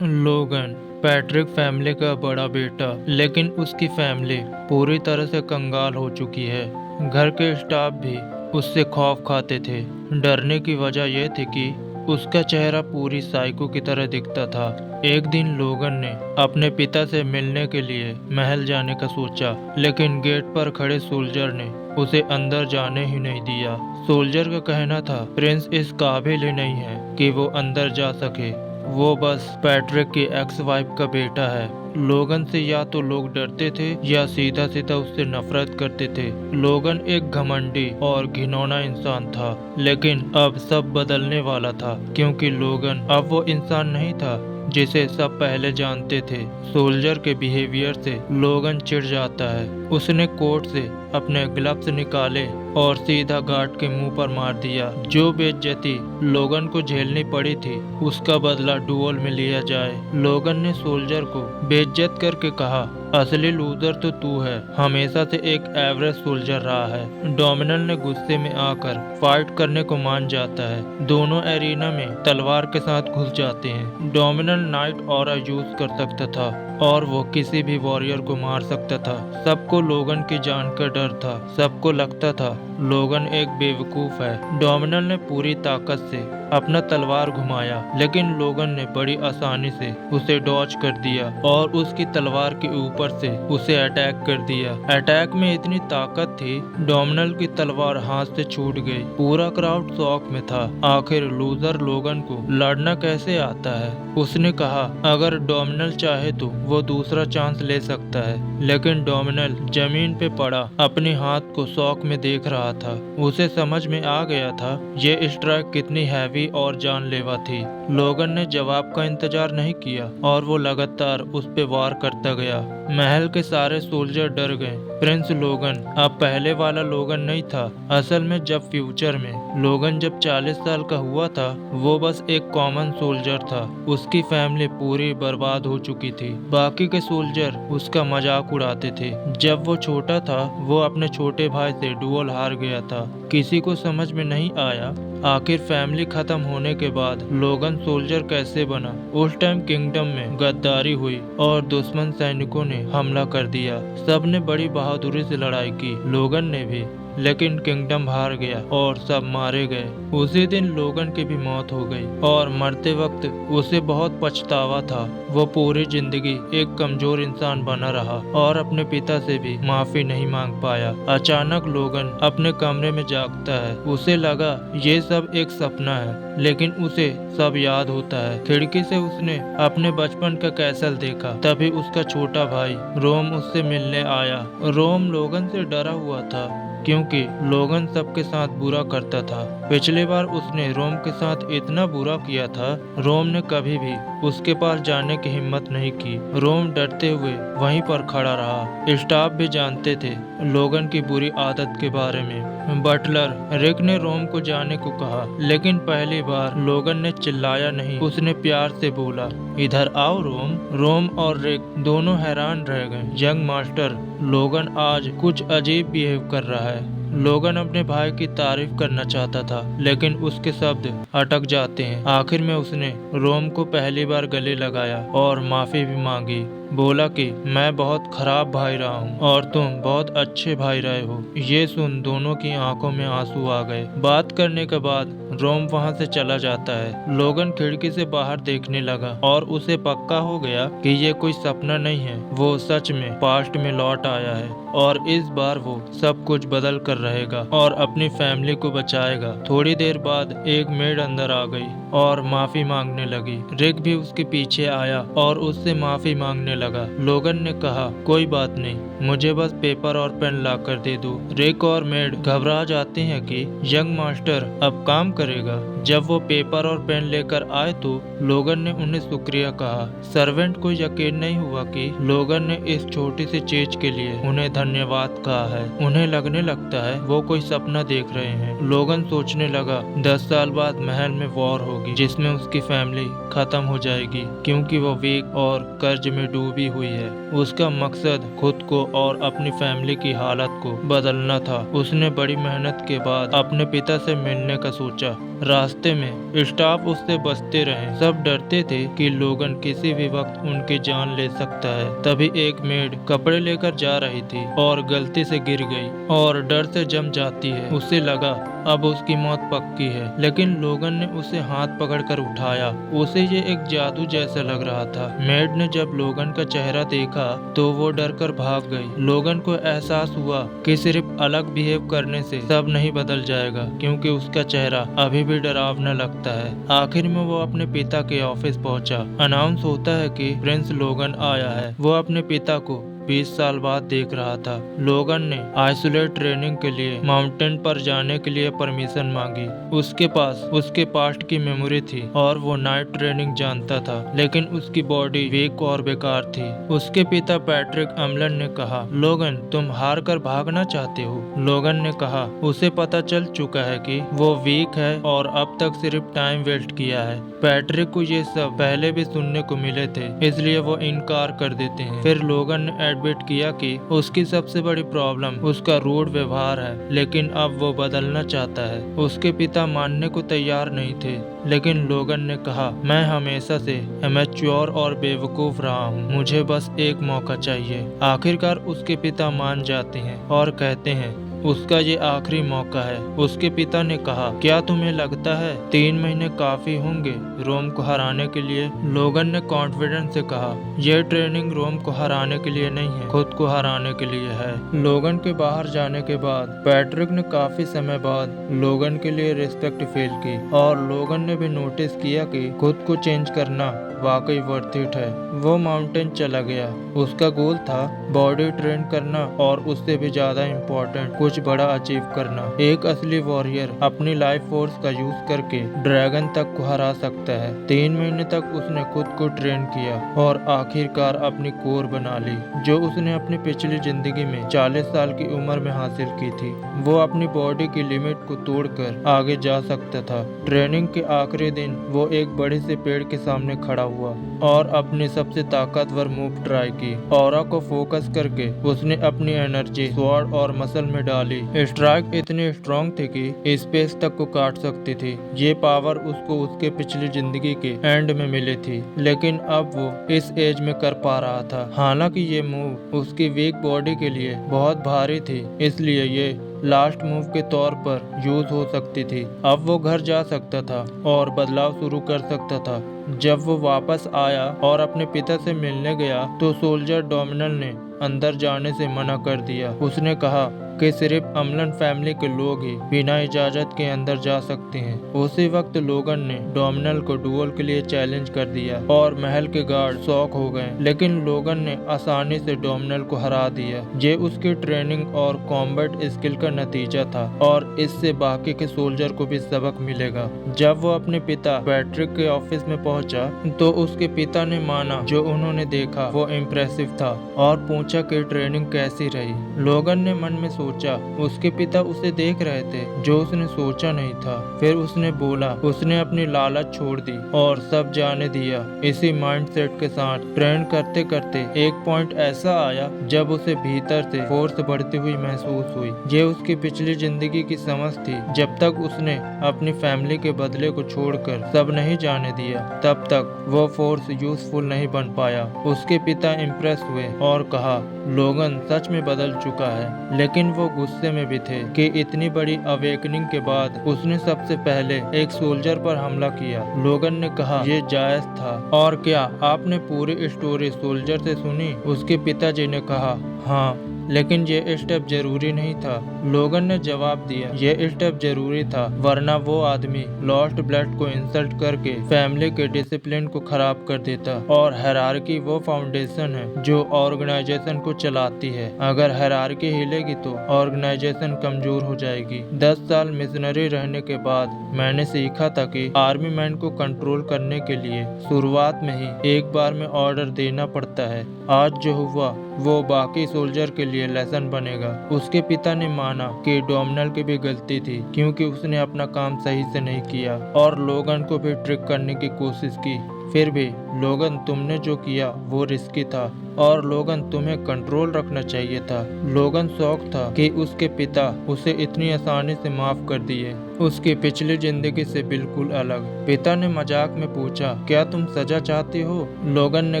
लोगन Patrick family का बड़ा बेटा, लेकिन उसकी फैमिली पूरी तरह से कंगाल हो चुकी है। घर के स्टाफ भी उससे खौफ खाते थे। डरने की वजह यह थी कि उसका चेहरा पूरी साइको की तरह दिखता था। एक दिन लोगन ने अपने पिता से मिलने के लिए महल जाने का सोचा, लेकिन गेट पर खड़े सोल्जर ने उसे अंदर जाने ही नहीं दिया। सोल्जर का कहना था प्रिंस इस काबिल ही नहीं है कि वो अंदर जा सके। वो बस पैट्रिक की एक्स वाइफ का बेटा है। लोगन से या तो लोग डरते थे या सीधा सीधा उससे नफरत करते थे। लोगन एक घमंडी और घिनौना इंसान था, लेकिन अब सब बदलने वाला था, क्योंकि लोगन अब वो इंसान नहीं था जिसे सब पहले जानते थे। सोल्जर के बिहेवियर से लोगन चिढ़ जाता है। उसने कोट से अपने ग्लव्स निकाले और सीधा गार्ड के मुंह पर मार दिया। जो बेइज्जती लोगन को झेलनी पड़ी थी, उसका बदला डुअल में लिया जाए। लोगन ने सोल्जर को बेइज्जत करके कहा, असली लूजर तो तू है, हमेशा से एक एवरेज सोल्जर रहा है। डोमिनल ने गुस्से में आकर फाइट करने को मान जाता है। दोनों एरिना में तलवार के साथ घुस जाते हैं। डोमिनल नाइट ऑरा यूज कर सकता था और वो किसी भी वॉरियर को मार सकता था। सबको लोगन की जान का डर था। सबको लगता था लोगन एक बेवकूफ है। डोमिनल ने पूरी ताकत से अपना तलवार घुमाया, लेकिन लोगन ने बड़ी आसानी से उसे डॉज कर दिया और उसकी तलवार के ऊपर से उसे अटैक कर दिया। अटैक में इतनी ताकत थी, डोमिनल की तलवार हाथ से छूट गई। पूरा क्राउड शॉक में था। आखिर लूजर लोगन को लड़ना कैसे आता है। उसने कहा अगर डोमिनल चाहे तो वो दूसरा चांस ले सकता है, लेकिन डोमिनल जमीन पे पड़ा अपने हाथ को शौक में देख रहा था। उसे समझ में आ गया था ये स्ट्राइक कितनी हैवी और जानलेवा थी। लोगन ने जवाब का इंतजार नहीं किया और वो लगातार उस पे वार करता गया। महल के सारे सोल्जर डर गए। प्रिंस लोगन अब पहले वाला लोगन नहीं था। असल में जब फ्यूचर में लोगन जब 40 साल का हुआ था, वो बस एक कॉमन सोल्जर था। उसकी फैमिली पूरी बर्बाद हो चुकी थी। बाकी के सोल्जर उसका मजाक उड़ाते थे। जब वो छोटा था, वो अपने छोटे भाई से डुअल हार गया था। किसी को समझ में नहीं आया आखिर फैमिली खत्म होने के बाद लोगन सोल्जर कैसे बना। उस टाइम किंगडम में गद्दारी हुई और दुश्मन सैनिकों ने हमला कर दिया। सब ने बड़ी बहादुरी से लड़ाई की, लोगन ने भी, लेकिन किंगडम हार गया और सब मारे गए। उसी दिन लोगन की भी मौत हो गई और मरते वक्त उसे बहुत पछतावा था। वो पूरी जिंदगी एक कमजोर इंसान बना रहा और अपने पिता से भी माफी नहीं मांग पाया। अचानक लोगन अपने कमरे में जागता है। उसे लगा ये सब एक सपना है, लेकिन उसे सब याद होता है। खिड़की से उसने अपने बचपन का कैसल देखा। तभी उसका छोटा भाई रोम उससे मिलने आया। रोम लोगन से डरा हुआ था, क्योंकि लोगन सबके साथ बुरा करता था। पिछली बार उसने रोम के साथ इतना बुरा किया था, रोम ने कभी भी उसके पास जाने की हिम्मत नहीं की। रोम डरते हुए वहीं पर खड़ा रहा। स्टाफ भी जानते थे लोगन की बुरी आदत के बारे में। बटलर रिक ने रोम को जाने को कहा, लेकिन पहली बार लोगन ने चिल्लाया नहीं। उसने प्यार से बोला, इधर आओ रोम। रोम और रिक दोनों हैरान रह गए। यंग मास्टर, लोगन आज कुछ अजीब बिहेव कर रहा है। लोगन अपने भाई की तारीफ करना चाहता था, लेकिन उसके शब्द अटक जाते हैं। आखिर में उसने रोम को पहली बार गले लगाया और माफी भी मांगी। बोला कि मैं बहुत खराब भाई रहा हूँ और तुम बहुत अच्छे भाई रहे हो। ये सुन दोनों की आंखों में आंसू आ गए। बात करने के बाद रोम वहाँ से चला जाता है। लोगन खिड़की से बाहर देखने लगा और उसे पक्का हो गया कि ये कोई सपना नहीं है, वो सच में पास्ट में लौट आया है और इस बार वो सब कुछ बदल कर रहेगा और अपनी फैमिली को बचाएगा। थोड़ी देर बाद एक मेड अंदर आ गई और माफी मांगने लगी। रिक भी उसके पीछे आया और उससे माफी मांगने लगा। लोगन ने कहा, कोई बात नहीं, मुझे बस पेपर और पेन ला कर दे दो। रिक और मेड घबरा जाते हैं कि यंग मास्टर अब काम करेगा। जब वो पेपर और पेन लेकर आए तो लोगन ने उन्हें शुक्रिया कहा। सर्वेंट को यकीन नहीं हुआ कि लोगन ने इस छोटी सी चीज के लिए उन्हें धन्यवाद कहा है। उन्हें लगने लगता है है वो कोई सपना देख रहे हैं। लोगन सोचने लगा 10 साल बाद महल में वॉर होगी जिसमें उसकी फैमिली खत्म हो जाएगी क्योंकि वो वीक और कर्ज में डूबी हुई है। उसका मकसद खुद को और अपनी फैमिली की हालत को बदलना था। उसने बड़ी मेहनत के बाद अपने पिता से मिलने का सोचा। रास्ते में स्टाफ उससे बचते रहे। सब डरते थे कि लोगन किसी भी वक्त उनकी जान ले सकता है। तभी एक मेड कपड़े लेकर जा रही थी और गलती से गिर गई और डर से जम जाती है। उसे लगा अब उसकी मौत पक्की है, लेकिन लोगन ने उसे हाथ पकड़कर उठाया। उसे ये एक जादू जैसा लग रहा था। मेड ने जब लोगन का चेहरा देखा तो वो डरकर भाग गई। लोगन को एहसास हुआ कि सिर्फ अलग बिहेव करने से सब नहीं बदल जाएगा, क्योंकि उसका चेहरा अभी भी डरावना लगता है। आखिर में वो अपने पिता के ऑफिस पहुंचा। अनाउंस होता है कि प्रिंस लोगन आया है। वो अपने पिता को 20 साल बाद देख रहा था। लोगन ने आइसोलेट ट्रेनिंग के लिए माउंटेन पर जाने के लिए परमिशन मांगी। उसके पास उसके पास्ट की मेमोरी थी और वो नाइट ट्रेनिंग जानता था, लेकिन उसकी बॉडी वीक और बेकार थी। उसके पिता पैट्रिक अम्लन ने कहा, लोगन तुम हार कर भागना चाहते हो? लोगन ने कहा उसे पता चल चुका है कि वो वीक है और अब तक सिर्फ टाइम वेस्ट किया है। पैट्रिक को ये सब पहले भी सुनने को मिले थे, इसलिए वो इनकार कर देते हैं। फिर लोगन ने एडमिट किया कि उसकी सबसे बड़ी प्रॉब्लम उसका रूड व्यवहार है, लेकिन अब वो बदलना चाहता है। उसके पिता मानने को तैयार नहीं थे, लेकिन लोगन ने कहा मैं हमेशा से इमैच्योर और बेवकूफ रहा हूँ, मुझे बस एक मौका चाहिए। आखिरकार उसके पिता मान जाते हैं और कहते हैं उसका ये आखिरी मौका है। उसके पिता ने कहा क्या तुम्हें लगता है 3 महीने काफी होंगे रोम को हराने के लिए? लोगन ने कॉन्फिडेंस से कहा यह ट्रेनिंग रोम को हराने के लिए नहीं है, खुद को हराने के लिए है। लोगन के बाहर जाने के बाद पैट्रिक ने काफी समय बाद लोगन के लिए रिस्पेक्ट फील की और लोगन ने भी नोटिस किया कि खुद को चेंज करना वाकई वर्थ इट है। वो माउंटेन चला गया। उसका गोल था बॉडी ट्रेन करना और उससे भी ज्यादा इम्पोर्टेंट कुछ बड़ा अचीव करना। एक असली वॉरियर अपनी लाइफ फोर्स का यूज करके ड्रैगन तक को हरा सकता है। 3 महीने तक उसने खुद को ट्रेन किया और आखिरकार अपनी कोर बना ली, जो उसने अपनी पिछली जिंदगी में 40 साल की उम्र में हासिल की थी। वो अपनी बॉडी की लिमिट को तोड़कर आगे जा सकता था। ट्रेनिंग के आखिरी दिन वो एक बड़े से पेड़ के सामने खड़ा हुआ और अपनी सबसे ताकतवर मूव ट्राई की। ऑरा को फोकस करके उसने अपनी एनर्जी स्वॉर्ड और मसल में डाली। स्ट्राइक इतनी स्ट्रॉन्ग थी कि स्पेस तक को काट सकती थी। ये पावर उसको उसके पिछली जिंदगी के एंड में मिली थी, लेकिन अब वो इस एज में कर पा रहा था। हालांकि ये मूव उसकी वीक बॉडी के लिए बहुत भारी थी, इसलिए ये लास्ट मूव के तौर पर यूज हो सकती थी। अब वो घर जा सकता था और बदलाव शुरू कर सकता था। जब वो वापस आया और अपने पिता से मिलने गया तो सोल्जर डोमिनल ने अंदर जाने से मना कर दिया। उसने कहा कि सिर्फ अम्लन फैमिली के लोग ही बिना इजाजत के अंदर जा सकते हैं। उसी वक्त लोगन ने डोमिनल को डुएल के लिए चैलेंज कर दिया और महल के गार्ड शॉक हो गए, लेकिन लोगन ने आसानी से डोमिनल को हरा दिया। ये उसकी ट्रेनिंग और कॉम्बैट स्किल का नतीजा था और इससे बाकी के सोल्जर को भी सबक मिलेगा। जब वो अपने पिता पैट्रिक के ऑफिस में पहुंचा तो उसके पिता ने माना जो उन्होंने देखा वो इम्प्रेसिव था और पूछा कि ट्रेनिंग कैसी रही। लोगन ने मन में सोचा उसके पिता उसे देख रहे थे, जो उसने सोचा नहीं था। फिर उसने बोला उसने अपनी लालच छोड़ दी और सब जाने दिया। इसी माइंडसेट के साथ ट्रेन करते करते एक पॉइंट ऐसा आया जब उसे भीतर से फोर्स बढ़ती हुई महसूस हुई। ये उसकी पिछली जिंदगी की समझ थी। जब तक उसने अपनी फैमिली के बदले को छोड़कर सब नहीं जाने दिया, तब तक वो फोर्स यूजफुल नहीं बन पाया। उसके पिता इम्प्रेस हुए और कहा लोगन सच में बदल चुका है, लेकिन वो गुस्से में भी थे कि इतनी बड़ी अवेकनिंग के बाद उसने सबसे पहले एक सोल्जर पर हमला किया। लोगन ने कहा ये जायज था। और क्या आपने पूरी स्टोरी सोल्जर से सुनी? उसके पिताजी ने कहा हाँ, लेकिन ये स्टेप जरूरी नहीं था। लोगन ने जवाब दिया ये स्टेप जरूरी था, वरना वो आदमी लॉस्ट ब्लड को इंसल्ट करके फैमिली के डिसिप्लिन को खराब कर देता। और हायरार्की वो फाउंडेशन है जो ऑर्गेनाइजेशन को चलाती है। अगर हायरार्की हिलेगी तो ऑर्गेनाइजेशन कमजोर हो जाएगी। 10 साल मिशनरी रहने के बाद मैंने सीखा था कि आर्मी मैन को कंट्रोल करने के लिए शुरुआत में ही एक बार में ऑर्डर देना पड़ता है। आज जो हुआ वो बाकी सोल्जर के लिए लेसन बनेगा। उसके पिता ने माना कि डोमिनल की भी गलती थी क्योंकि उसने अपना काम सही से नहीं किया और लोगन को भी ट्रिक करने की कोशिश की। फिर भी लोगन, तुमने जो किया वो रिस्की था और लोगन तुम्हें कंट्रोल रखना चाहिए था। लोगन शौक था कि उसके पिता उसे इतनी आसानी से माफ कर दिए, उसकी पिछली जिंदगी से बिल्कुल अलग। पिता ने मजाक में पूछा, क्या तुम सजा चाहती हो? लोगन ने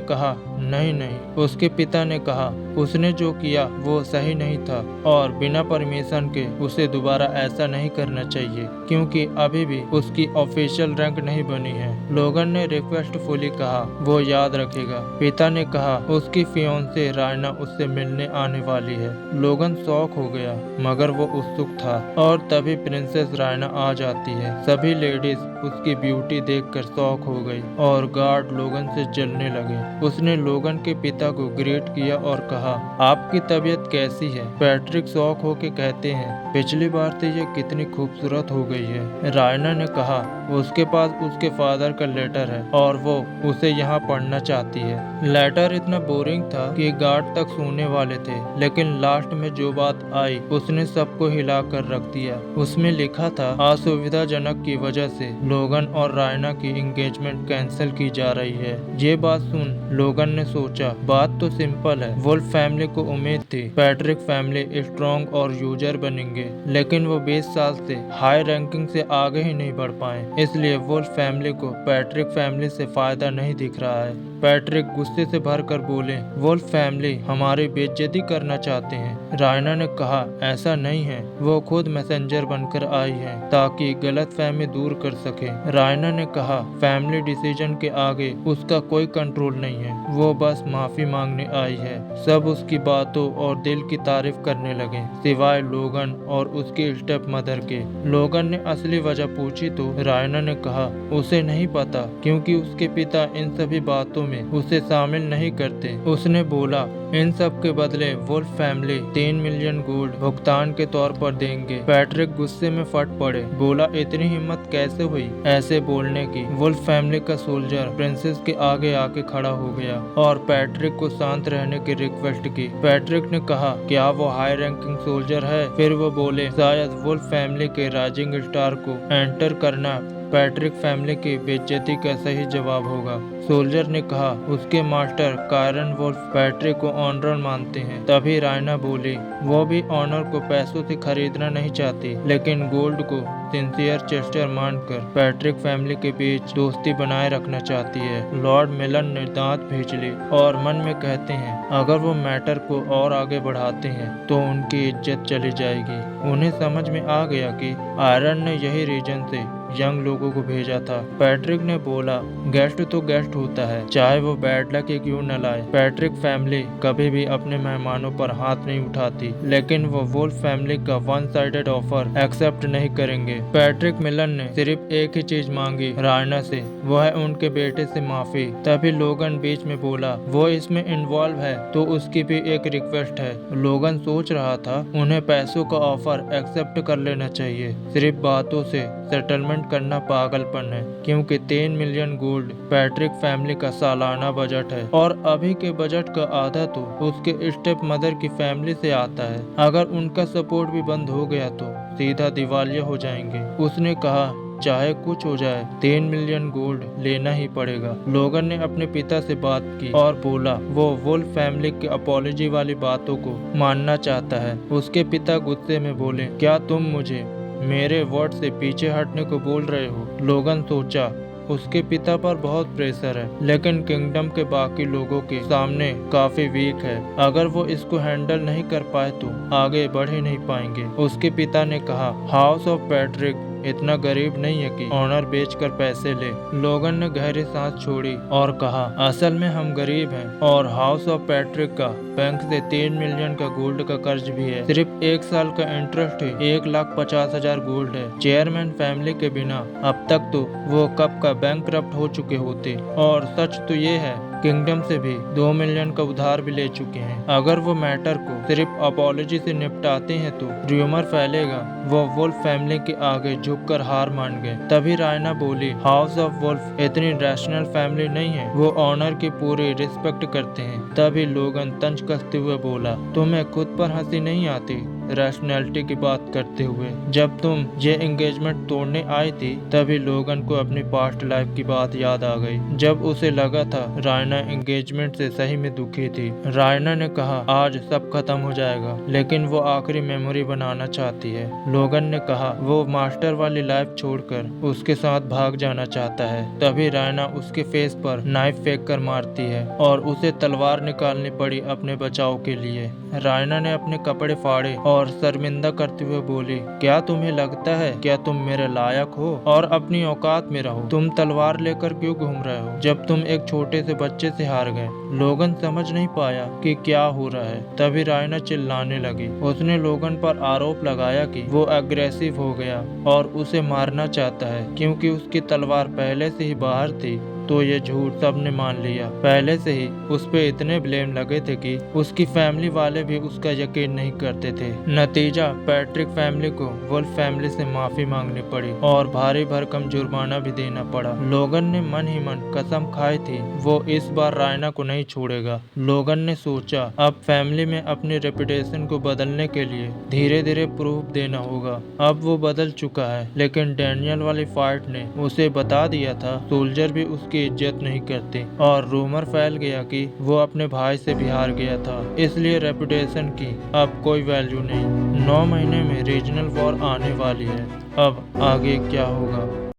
कहा, नहीं नहीं। उसके पिता ने कहा, उसने जो किया वो सही नहीं था और बिना परमिशन के उसे दोबारा ऐसा नहीं करना चाहिए क्योंकि अभी भी उसकी ऑफिशियल रैंक नहीं बनी है। लोगन ने रिक्वेस्टफुली कहा, वो याद रखेगा। पिता ने कहा, उसकी फियोंसे रायना उससे मिलने आने वाली है। लोगन शॉक हो गया मगर वो उत्सुक था और तभी प्रिंसेस रायना आ जाती है। सभी लेडीज उसकी ब्यूटी देखकर शॉक हो गई और गार्ड लोगन से जलने लगे। उसने लोगन के पिता को ग्रेट किया और कहा, आपकी तबीयत कैसी है? पैट्रिक शॉक होके कहते हैं, पिछली बार से ये कितनी खूबसूरत हो गई है। रायना ने कहा, उसके पास उसके फादर का लेटर है और वो उसे यहाँ पढ़ना चाहती है। लेटर इतना बोरिंग था कि गार्ड तक सुनने वाले थे, लेकिन लास्ट में जो बात आई उसने सबको हिला कर रख दिया। उसमें लिखा था, असुविधाजनक की वजह से लोगन और रायना की एंगेजमेंट कैंसिल की जा रही है। ये बात सुन लोगन ने सोचा, बात तो सिंपल है। वुल्फ फैमिली को उम्मीद थी पैट्रिक फैमिली स्ट्रॉन्ग और यूजर बनेंगे, लेकिन वो 20 साल से हाई रैंकिंग से आगे ही नहीं बढ़ पाए। इसलिए वुल्फ फैमिली को पैट्रिक फैमिली से फायदा नहीं दिख रहा है। पैट्रिक गुस्से से भरकर बोले, वुल्फ फैमिली हमारी बेइज्जती करना चाहते हैं। रायना ने कहा, ऐसा नहीं है, वो खुद मैसेंजर बनकर आई है ताकि गलत फहमी दूर कर सके। रायना ने कहा, फैमिली डिसीजन के आगे उसका कोई कंट्रोल नहीं है, वो बस माफी मांगने आई है। सब उसकी बातों और दिल की तारीफ करने लगे सिवाय लोगन और उसकी स्टेप मदर के। लोगन ने असली वजह पूछी तो रायना ने कहा, उसे नहीं पता क्योंकि उसके पिता इन सभी बातों में उसे शामिल नहीं करते। उसने बोला, इन सब के बदले वुल्फ फैमिली 3 मिलियन गोल्ड भुगतान के तौर पर देंगे। पैट्रिक गुस्से में फट पड़े, बोला, इतनी हिम्मत कैसे हुई ऐसे बोलने की? वुल्फ फैमिली का सोल्जर प्रिंसेस के आगे आके खड़ा हो गया और पैट्रिक को शांत रहने की रिक्वेस्ट की। पैट्रिक ने कहा, क्या वो हाई रैंकिंग सोल्जर है? फिर वो बोले, शायद वुल्फ फैमिली के राइजिंग स्टार को एंटर करना पैट्रिक फैमिली की बेइज्जती का सही जवाब होगा। सोल्जर ने कहा, उसके मास्टर कायरन वुल्फ पैट्रिक को ऑनर मानते हैं। तभी रायना बोली, वो भी ऑनर को पैसों से खरीदना नहीं चाहती, लेकिन गोल्ड को सिंसियर चेस्टर मानकर पैट्रिक फैमिली के बीच दोस्ती बनाए रखना चाहती है। लॉर्ड मिलन ने दांत भींच ली और मन में कहते हैं, अगर वो मैटर को और आगे बढ़ाते हैं तो उनकी इज्जत चली जाएगी। उन्हें समझ में आ गया कि आयरन ने यही रीजन से यंग लोगों को भेजा था। पैट्रिक ने बोला, गेस्ट तो गेस्ट होता है, चाहे वो बैड लक ही क्यों न लाए। पैट्रिक फैमिली कभी भी अपने मेहमानों पर हाथ नहीं उठाती, लेकिन वो वुल्फ फैमिली का वन साइडेड ऑफर एक्सेप्ट नहीं करेंगे। पैट्रिक मिलन ने सिर्फ एक ही चीज मांगी रायना से, वो है उनके बेटे से माफी। तभी लोगन बीच में बोला, वो इसमें इन्वॉल्व है तो उसकी भी एक रिक्वेस्ट है। लोगन सोच रहा था उन्हें पैसों का ऑफर एक्सेप्ट कर लेना चाहिए, सिर्फ बातों से सेटलमेंट करना पागलपन है, क्योंकि 3 मिलियन गोल्ड पैट्रिक फैमिली का सालाना बजट है और अभी के बजट का आधा तो उसके स्टेप मदर की फैमिली से आता है। अगर उनका सपोर्ट भी बंद हो गया तो सीधा दिवालिया हो जाएंगे। उसने कहा, चाहे कुछ हो जाए 3 मिलियन गोल्ड लेना ही पड़ेगा। लोगन ने अपने पिता से बात की और बोला, वो वुल्फ फैमिली की अपॉलजी वाली बातों को मानना चाहता है। उसके पिता गुस्से में बोले, क्या तुम मुझे मेरे वर्ड से पीछे हटने को बोल रहे हो? लोगन सोचा, उसके पिता पर बहुत प्रेशर है, लेकिन किंगडम के बाकी लोगों के सामने काफी वीक है। अगर वो इसको हैंडल नहीं कर पाए तो आगे बढ़ ही नहीं पाएंगे। उसके पिता ने कहा, हाउस ऑफ पैट्रिक इतना गरीब नहीं है कि ऑनर बेचकर पैसे ले। लोगन ने गहरी सांस छोड़ी और कहा, असल में हम गरीब हैं और हाउस ऑफ पैट्रिक का बैंक से 3 मिलियन का गोल्ड का कर्ज भी है। सिर्फ 1 साल का इंटरेस्ट ही 1,50,000 गोल्ड है। चेयरमैन फैमिली के बिना अब तक तो वो कब का बैंकरप्ट हो चुके होते। और सच तो ये है, किंगडम से भी 2 मिलियन का उधार भी ले चुके हैं। अगर वो मैटर को सिर्फ अपॉलजी से निपटाते हैं तो र्यूमर फैलेगा वो वुल्फ फैमिली के आगे झुककर हार मान गए। तभी रायना बोली, हाउस ऑफ वुल्फ इतनी रैशनल फैमिली नहीं है, वो ऑनर की पूरी रिस्पेक्ट करते हैं। तभी लोगन तंज कसते हुए बोला, तुम्हें खुद पर हंसी नहीं आती रैशनैलिटी की बात करते हुए? जब तुम ये एंगेजमेंट तोड़ने आई थी तभी लोगन को अपनी पास्ट लाइफ की बात याद आ गई, जब उसे लगा था रायना एंगेजमेंट से सही में दुखी थी। रायना ने कहा आज सब खत्म हो जाएगा, लेकिन वो आखिरी मेमोरी बनाना चाहती है। लोगन ने कहा वो मास्टर वाली लाइफ छोड़कर उसके साथ भाग जाना चाहता है। तभी रायना उसके फेस पर नाइफ फेंक कर मारती है और उसे तलवार निकालनी पड़ी अपने बचाव के लिए। रायना ने अपने कपड़े फाड़े और शर्मिंदा करते हुए बोली, क्या तुम्हें लगता है क्या तुम मेरे लायक हो और अपनी औकात में रहो? तुम तलवार लेकर क्यों घूम रहे हो जब तुम एक छोटे से बच्चे से हार गए? लोगन समझ नहीं पाया कि क्या हो रहा है। तभी रायना चिल्लाने लगी। उसने लोगन पर आरोप लगाया कि वो अग्रेसिव हो गया और उसे मारना चाहता है क्योंकि उसकी तलवार पहले से ही बाहर थी। तो ये झूठ सबने मान लिया। पहले से ही उस पे इतने ब्लेम लगे थे कि उसकी फैमिली वाले भी उसका यकीन नहीं करते थे। नतीजा पैट्रिक फैमिली को वुल्फ फैमिली से माफी मांगनी पड़ी और भारी भरकम जुर्माना भी देना पड़ा। लोगन ने मन ही मन कसम खाई थी वो इस बार रायना को नहीं छोड़ेगा। लोगन ने सोचा अब फैमिली में अपनी रेपुटेशन को बदलने के लिए धीरे धीरे प्रूफ देना होगा। अब वो बदल चुका है, लेकिन डैनियल वाली फाइट ने उसे बता दिया था सोल्जर भी उसकी इज्जत नहीं करते और रूमर फैल गया कि वो अपने भाई से भी हार गया था, इसलिए रेपुटेशन की अब कोई वैल्यू नहीं। 9 महीने में रीजनल वॉर आने वाली है। अब आगे क्या होगा?